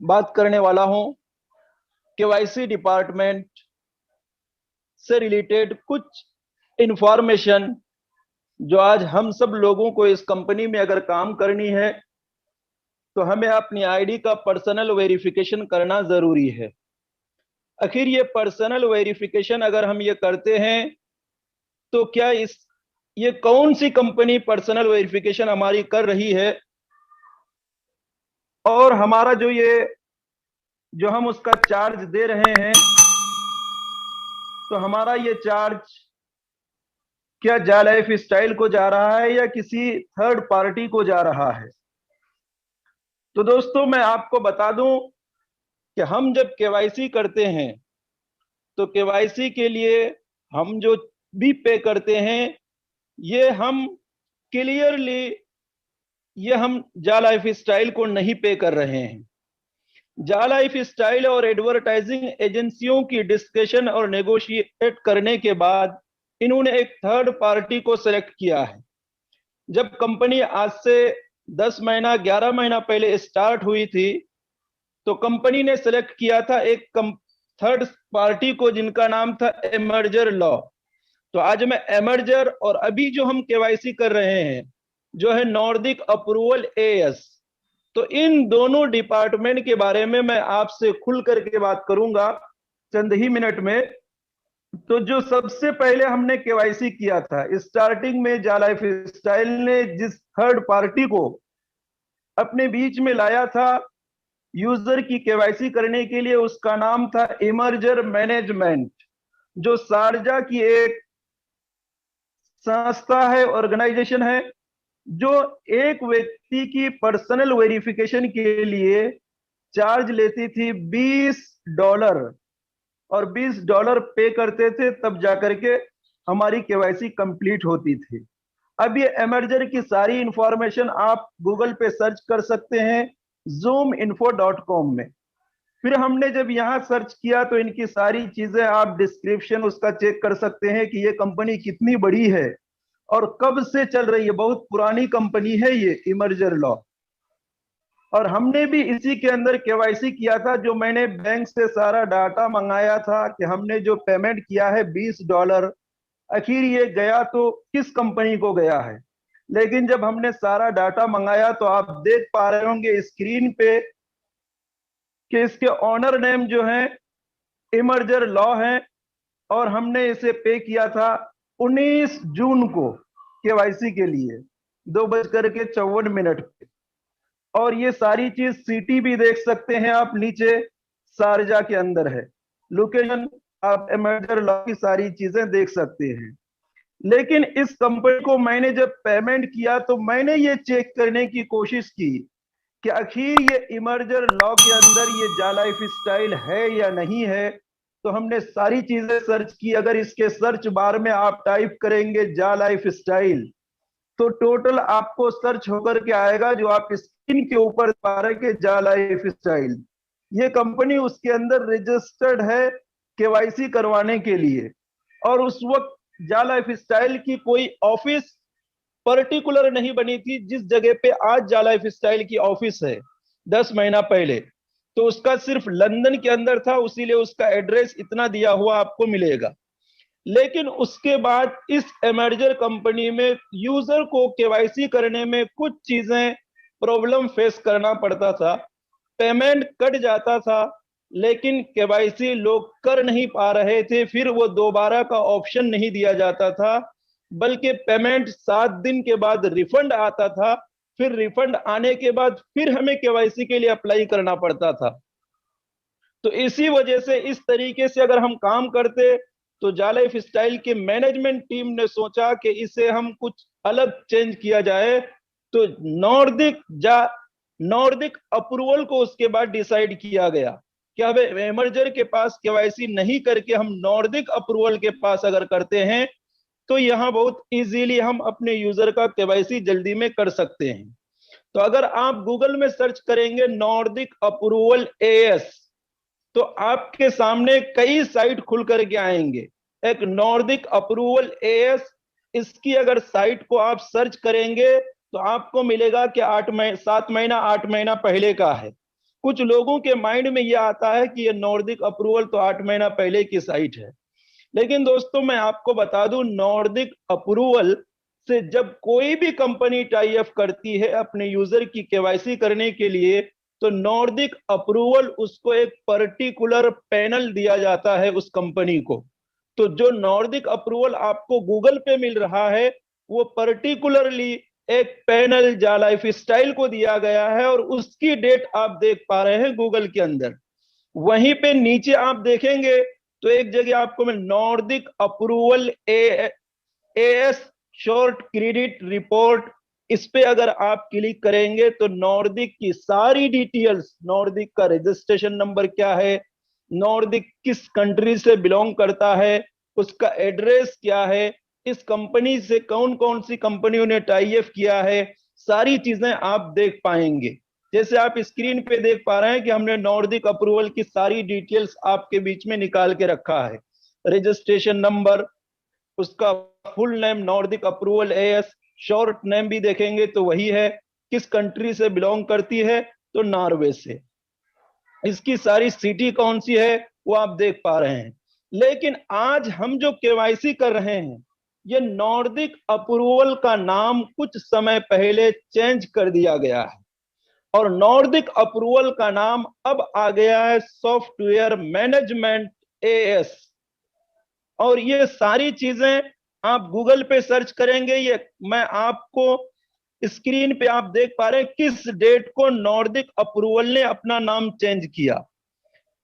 बात करने वाला हूं केवाईसी डिपार्टमेंट से रिलेटेड कुछ इंफॉर्मेशन जो आज हम सब लोगों को इस कंपनी में अगर काम करनी है तो हमें अपनी आईडी का पर्सनल वेरिफिकेशन करना जरूरी है। आखिर ये पर्सनल वेरिफिकेशन अगर हम ये करते हैं तो क्या इस ये कौन सी कंपनी पर्सनल वेरिफिकेशन हमारी कर रही है और हमारा जो हम उसका चार्ज दे रहे हैं तो हमारा ये चार्ज क्या जा लाइफ स्टाइल को जा रहा है या किसी थर्ड पार्टी को जा रहा है। तो दोस्तों मैं आपको बता दूं कि हम जब केवाईसी करते हैं तो केवाईसी के लिए हम जो भी पे करते हैं ये हम क्लियरली ये हम जा लाइफ स्टाइल को नहीं पे कर रहे हैं। जा लाइफ स्टाइल और एडवर्टाइजिंग एजेंसियों की डिस्कशन और नेगोशिएट करने के बाद इन्होंने एक थर्ड पार्टी को सेलेक्ट किया है। जब कंपनी आज से 10 महीना 11 महीना पहले स्टार्ट हुई थी तो कंपनी ने सेलेक्ट किया था एक थर्ड पार्टी को जिनका नाम था एमर्जर लॉ। तो आज मैं एमर्जर और अभी जो हम केवाईसी कर रहे हैं जो है नॉर्डिक अप्रूवल एएस, तो इन दोनों डिपार्टमेंट के बारे में मैं आपसे खुल करके बात करूंगा चंद ही मिनट में। तो जो सबसे पहले हमने केवाईसी किया था स्टार्टिंग में जा लाइफ स्टाइल ने जिस थर्ड पार्टी को अपने बीच में लाया था यूजर की केवाईसी करने के लिए उसका नाम था इमर्जर मैनेजमेंट, जो शारजा की एक संस्था है, ऑर्गेनाइजेशन है, जो एक व्यक्ति की पर्सनल वेरिफिकेशन के लिए चार्ज लेती थी $20 और $20 पे करते थे तब जाकर के हमारी केवाईसी कंप्लीट होती थी। अब ये एमर्जर की सारी इंफॉर्मेशन आप गूगल पे सर्च कर सकते हैं zoominfo.com में। फिर हमने जब यहाँ सर्च किया तो इनकी सारी चीजें आप डिस्क्रिप्शन उसका चेक कर सकते हैं कि ये कंपनी कितनी बड़ी है और कब से चल रही है। बहुत पुरानी कंपनी है ये इमर्जर लॉ। और हमने भी इसी के अंदर केवाईसी किया था। जो मैंने बैंक से सारा डाटा मंगाया था कि हमने जो पेमेंट किया है $20, आखिर ये गया तो किस कंपनी को गया है। लेकिन जब हमने सारा डाटा मंगाया तो आप देख पा रहे होंगे स्क्रीन पे कि इसके ऑनर नेम जो है इमर्जर लॉ है और हमने इसे पे किया था 19 जून को केवाईसी के लिए 2:54 पे। और ये सारी चीज सिटी भी देख सकते हैं आप नीचे शारजा के अंदर है लोकेशन। आप इमर्जर लॉ की सारी चीजें देख सकते हैं। लेकिन इस कंपनी को मैंने जब पेमेंट किया तो मैंने ये चेक करने की कोशिश की कि आखिर ये इमर्जर लॉ के अंदर ये जा लाइफ स्टाइल है या नहीं है। तो हमने सारी चीजें सर्च की। अगर इसके सर्च बार में आप टाइप करेंगे जा लाइफ स्टाइल तो टोटल आपको सर्च होकर के आएगा जो आप स्क्रीन के ऊपर पा रहे के जा लाइफ स्टाइल। ये कंपनी उसके अंदर रजिस्टर्ड है केवाईसी करवाने के लिए। और उस वक्त जा लाइफ स्टाइल की कोई ऑफिस पर्टिकुलर नहीं बनी थी जिस जगह पे आज जा लाइफ स्टाइल की ऑफिस है 10 महीना पहले। तो उसका सिर्फ लंदन के अंदर था, इसीलिए उसका एड्रेस इतना दिया हुआ आपको मिलेगा। लेकिन उसके बाद इस एमर्जर कंपनी में यूजर को केवाईसी करने में कुछ चीजें प्रॉब्लम फेस करना पड़ता था। पेमेंट कट जाता था लेकिन केवाईसी लोग कर नहीं पा रहे थे। फिर वो दोबारा का ऑप्शन नहीं दिया जाता था बल्कि पेमेंट 7 दिन के बाद रिफंड आता था। फिर रिफंड आने के बाद फिर हमें केवाईसी के लिए अप्लाई करना पड़ता था। तो इसी वजह से इस तरीके से अगर हम काम करते तो जा लाइफ स्टाइल के मैनेजमेंट टीम ने सोचा कि इसे हम कुछ अलग चेंज किया जाए। तो नॉर्डिक अप्रूवल को उसके बाद डिसाइड किया गया कि अब एमर्जर के पास केवाईसी नहीं करके हम नॉर्डिक अप्रूवल के पास अगर करते हैं तो यहां बहुत इजीली हम अपने यूजर का केवाईसी जल्दी में कर सकते हैं। तो अगर आप गूगल में सर्च करेंगे नॉर्डिक अप्रूवल एएस तो आपके सामने कई साइट खुल करके आएंगे। एक नॉर्डिक अप्रूवल एएस, इसकी अगर साइट को आप सर्च करेंगे तो आपको मिलेगा कि 7 महीना 8 महीना पहले का है। कुछ लोगों के माइंड में यह आता है कि ये नॉर्डिक अप्रूवल तो 8 महीना पहले की साइट है। लेकिन दोस्तों मैं आपको बता दूं, नॉर्डिक अप्रूवल से जब कोई भी कंपनी टाई अप करती है अपने यूजर की केवाईसी करने के लिए, तो नॉर्डिक अप्रूवल उसको एक पर्टिकुलर पैनल दिया जाता है उस कंपनी को। तो जो नॉर्डिक अप्रूवल आपको गूगल पे मिल रहा है, वो पर्टिकुलरली एक पैनल जा लाइफ स्टाइल को दिया गया है, और उसकी डेट आप देख पा रहे हैं गूगल के अंदर। वहीं पे नीचे आप देखेंगे तो एक जगह आपको मिल Nordic approval AS short credit report. इस पे अगर आप क्लिक करेंगे तो नॉर्डिक की सारी डिटेल्स, नॉर्डिक का रजिस्ट्रेशन नंबर क्या है, नॉर्डिक किस कंट्री से बिलोंग करता है, उसका एड्रेस क्या है, इस कंपनी से कौन कौन सी कंपनियों ने टाई अप किया है, सारी चीजें आप देख पाएंगे। जैसे आप स्क्रीन पे देख पा रहे हैं कि हमने नॉर्डिक अप्रूवल की सारी डिटेल्स आपके बीच में निकाल के रखा है। रजिस्ट्रेशन नंबर, उसका full name Nordic approval AS, short name भी देखेंगे तो वही है, किस कंट्री से बिलोंग करती है तो नॉर्वे से, इसकी सारी सिटी कौन सी है वो आप देख पा रहे हैं। लेकिन आज हम जो केवाईसी कर रहे हैं, ये नॉर्डिक अप्रूवल का नाम कुछ समय पहले चेंज कर दिया गया है, और नॉर्डिक अप्रूवल का नाम अब आ गया है सॉफ्टवेयर मैनेजमेंट एएस। और ये सारी चीजें आप गूगल पे सर्च करेंगे, ये मैं आपको स्क्रीन पे आप देख पा रहे हैं किस डेट को नॉर्डिक अप्रूवल ने अपना नाम चेंज किया।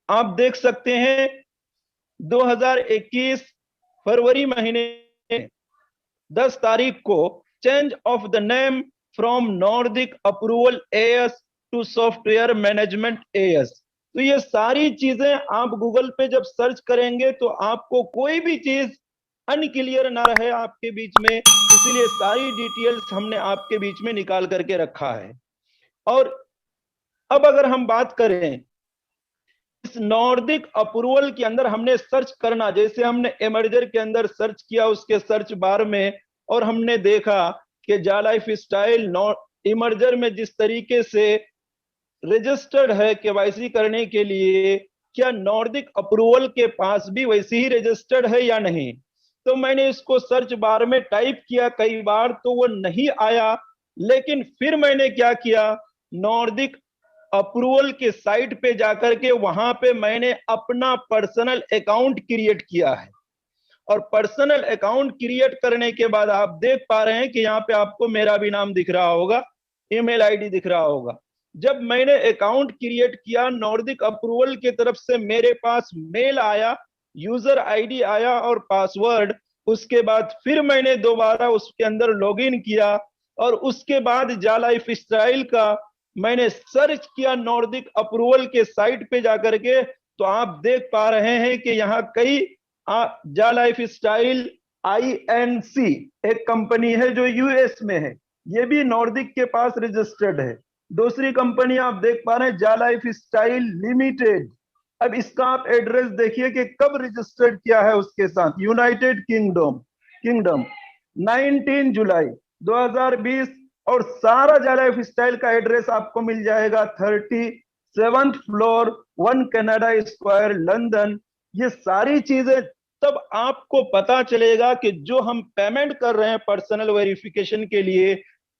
आप देख सकते हैं 2021 फरवरी महीने 10 तारीख को change of the name from Nordic approval AS to Software Management AS. तो ये सारी चीजें आप गूगल पे जब सर्च करेंगे तो आपको कोई भी चीज अनक्लियर ना रहे आपके बीच में, इसलिए सारी डिटेल्स हमने आपके बीच में निकाल करके रखा है। और अब अगर हम बात करें इस नॉर्डिक अप्रूवल के अंदर हमने सर्च करना, जैसे हमने एमर्जर के अंदर सर्च किया उसके सर्च बार में, और हमने देखा कि जा लाइफ स्टाइल इमर्जर में जिस तरीके से रजिस्टर्ड है केवाईसी करने के लिए, क्या नॉर्डिक अप्रूवल के पास भी वैसे ही रजिस्टर्ड है या नहीं। तो मैंने इसको सर्च बार में टाइप किया कई बार तो वो नहीं आया, लेकिन फिर मैंने क्या किया, नॉर्डिक अप्रूवल के साइट पे जाकर के वहां पे मैंने अपना पर्सनल अकाउंट क्रिएट किया है। और पर्सनल अकाउंट क्रिएट करने के बाद आप देख पा रहे हैं कि यहाँ पे आपको मेरा भी नाम दिख रहा होगा, ईमेल आईडी दिख रहा होगा। जब मैंने अकाउंट क्रिएट किया, नॉर्डिक अप्रूवल की तरफ से मेरे पास मेल आया, यूजर आईडी आया और पासवर्ड। उसके बाद फिर मैंने दोबारा उसके अंदर लॉगिन किया, और उसके बाद जा लाइफ स्टाइल का मैंने सर्च किया नॉर्डिक अप्रूवल के साइट पे जाकर के, तो आप देख पा रहे हैं कि यहाँ कई जा लाइफ स्टाइल आईएनसी एक कंपनी है जो यूएस में है, ये भी नॉर्डिक के पास रजिस्टर्ड है। दूसरी कंपनी आप देख पा रहे हैं जा लाइफ स्टाइल लिमिटेड। अब इसका आप एड्रेस देखिए कि कब रजिस्टर्ड किया है उसके साथ, यूनाइटेड किंगडम 19 जुलाई 2020। और सारा जा लाइफ स्टाइल का एड्रेस आपको मिल जाएगा 37th floor 1 Canada square London. ये सारी चीजें तब आपको पता चलेगा कि जो हम पेमेंट कर रहे हैं पर्सनल वेरिफिकेशन के लिए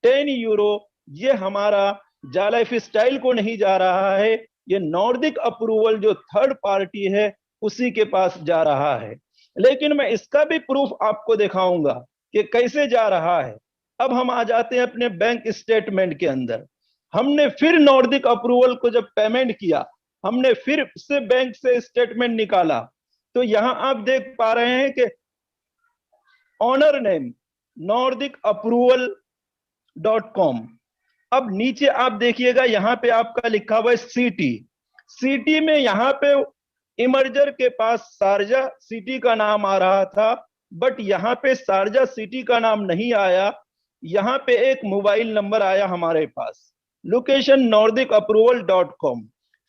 10 यूरो, ये हमारा जा लाइफ स्टाइल को नहीं जा रहा है, ये नॉर्डिक अप्रूवल जो थर्ड पार्टी है उसी के पास जा रहा है। लेकिन मैं इसका भी प्रूफ आपको दिखाऊंगा कि कैसे जा रहा है। अब हम आ जाते हैं अपने बैंक स्टेटमेंट के अंदर। हमने फिर नॉर्डिक अप्रूवल को जब पेमेंट किया, हमने फिर से बैंक से स्टेटमेंट निकाला, तो यहां आप देख पा रहे हैं कि owner name Nordic Approval .com। अब नीचे आप देखिएगा यहां पे आपका लिखा हुआ है सिटी में यहां पे इमर्जर के पास शारजा सिटी का नाम आ रहा था, बट यहां पे शारजा सिटी का नाम नहीं आया, यहां पे एक मोबाइल नंबर आया हमारे पास, लोकेशन नॉर्डिक अप्रूवल .com।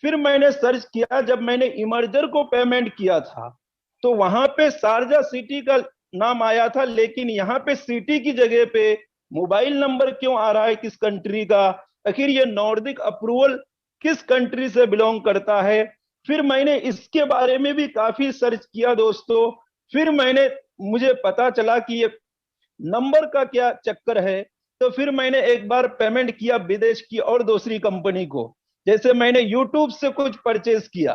फिर मैंने सर्च किया, जब मैंने इमर्जर को पेमेंट किया था तो वहां पे शारजा सिटी का नाम आया था, लेकिन यहाँ पे सिटी की जगह पे मोबाइल नंबर क्यों आ रहा है, किस कंट्री का। आखिर ये नॉर्डिक अप्रूवल किस कंट्री से बिलोंग करता है। फिर मैंने इसके बारे में भी काफी सर्च किया दोस्तों। फिर मुझे पता चला कि ये नंबर का क्या चक्कर है। तो फिर मैंने एक बार पेमेंट किया विदेश की और दूसरी कंपनी को। जैसे मैंने यूट्यूब से कुछ परचेज किया।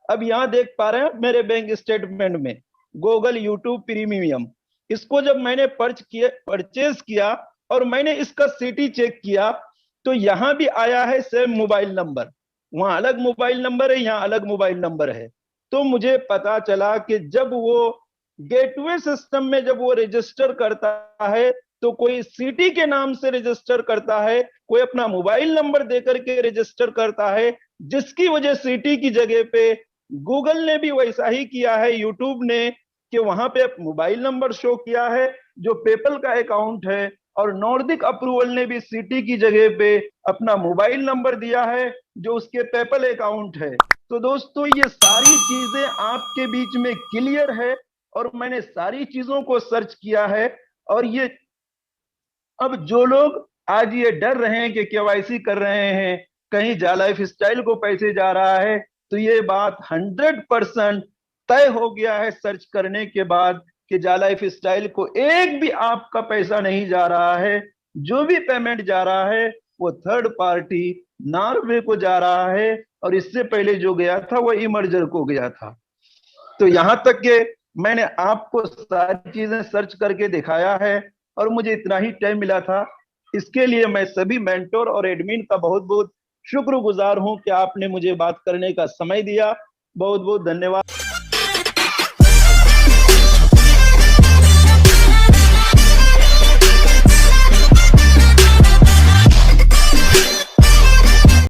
अब यहां देख पा रहे हैं मेरे बैंक स्टेटमेंट में गूगल यूट्यूब प्रीमियम। इसको जब मैंने परचेज किया और मैंने इसका सिटी चेक किया, तो यहां भी आया है सेम मोबाइल नंबर। वहां अलग मोबाइल नंबर है, यहाँ अलग मोबाइल नंबर है। तो मुझे पता चला कि जब वो गेटवे सिस्टम में जब वो रजिस्टर करता है, तो कोई सिटी के नाम से रजिस्टर करता है, कोई अपना मोबाइल नंबर देकर के रजिस्टर करता है, जिसकी वजह सिटी की जगह पे गूगल ने भी वैसा ही किया है, यूट्यूब ने, कि वहां पे मोबाइल नंबर शो किया है जो पेपल का अकाउंट है, और नॉर्डिक अप्रूवल ने भी सिटी की जगह पे अपना मोबाइल नंबर दिया है जो उसके पेपल अकाउंट है। तो दोस्तों ये सारी चीजें आपके बीच में क्लियर है, और मैंने सारी चीजों को सर्च किया है। और ये अब जो लोग आज ये डर रहे हैं कि केवाईसी कर रहे हैं कहीं जा लाइफ स्टाइल को पैसे जा रहा है, तो ये बात 100% तय हो गया है सर्च करने के बाद कि जा लाइफ स्टाइल को एक भी आपका पैसा नहीं जा रहा है। जो भी पेमेंट जा रहा है वो थर्ड पार्टी नॉर्वे को जा रहा है, और इससे पहले जो गया था वो इमर्जर को गया था। तो यहां तक कि मैंने आपको सारी चीजें सर्च करके दिखाया है, और मुझे इतना ही टाइम मिला था। इसके लिए मैं सभी मेंटोर और एडमिन का बहुत बहुत शुक्रगुजार हूं कि आपने मुझे बात करने का समय दिया। बहुत बहुत धन्यवाद।